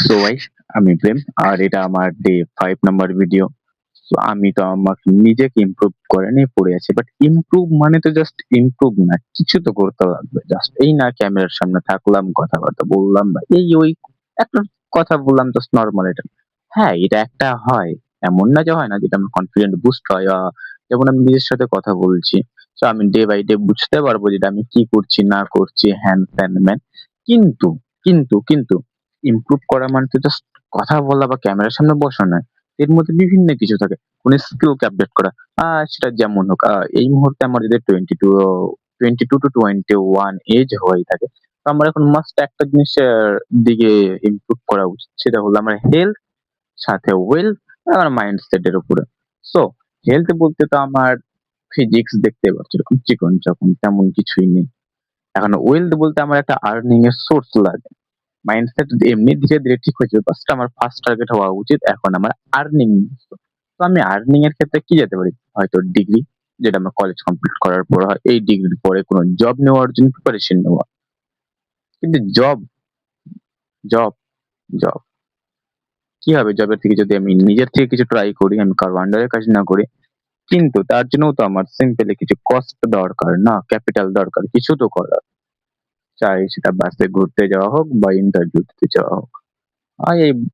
So guys, আমি প্রেম আর এটা আমার ডে 5 নাম্বার ভিডিও। সো আমি তো আমাকে নিজেকে ইমপ্রুভ করে নিয়ে পড়ে আছি। বাট ইমপ্রুভ মানে তো জাস্ট ইমপ্রুভ না। কিছু তো করতে লাগবে। জাস্ট এই না ক্যামেরার সামনে থাকলাম, কথাবার্তা বললাম বা এই ওই একটা কথা বললাম জাস্ট নরমাল এটা। হ্যাঁ, এটা একটা হয়। এমন না যে হয় না যেটা আমার কনফিডেন্ট বুস্ট হয় যেমন আমি নিজের সাথে কথা বলছি। সো আমি ডে বাই ডে বুঝতে পারবো যেটা আমি কি করছি না করছি হ্যান ত্যান ম্যান। কিন্তু, কিন্তু ইমপ্রুভ করা মানে তো জাস্ট কথা বলা বা ক্যামেরার সামনে বসা নয়। এর মধ্যে বিভিন্ন কিছু থাকে। কোন স্কিলকে আপডেট করা। সেটা যেমন হোক এই মুহূর্তে আমার যদি 22 টু 21 এজ হয়ে থাকে। তো আমার এখন মাস্ট একটা জিনিসের দিকে ইমপ্রুভ করা উচিত। সেটা হলো আমার হেলথ, সাথে ওয়েলথ আর আমার মাইন্ডসেট এর উপরে। সো হেলথ বলতে তো আমার ফিজিক্স দেখতে পাচ্ছ এরকম চিকন-চাকন তেমন কিছুই নেই। এখন ওয়েলথ বলতে আমার একটা আর্নিং এর সোর্স লাগে। মাইন্ডসেট এমনি ধীরে, ধীরে ঠিক হয়ে যাবে। ফার্স্ট আমার ফার্স্ট টার্গেট হওয়া উচিত এখন আমার আর্নিং। তো আমি আর্নিং এর ক্ষেত্রে কি যেতে পারি? হয়তো ডিগ্রি, যেটা আমার কলেজ কমপ্লিট করার পর হয়। এই ডিগ্রির পরে কোন জব নেওয়ার জন্য প্রিপারেশন নেওয়া। কিন্তু জব, জব কি হবে জবের থেকে যদি আমি নিজের থেকে কিছু ট্রাই করি, আমি কারো আন্ডারে কাজ না করি। কিন্তু তার জন্যও তো আমার সিম্পলি কিছু কস্ট দরকার না? ক্যাপিটাল দরকার। কিছু তো করার। চাই সেটা বাসে ঘুরতে যাওয়া হোক বা ইন্টারভিউ দিতে যাওয়া হোক। এই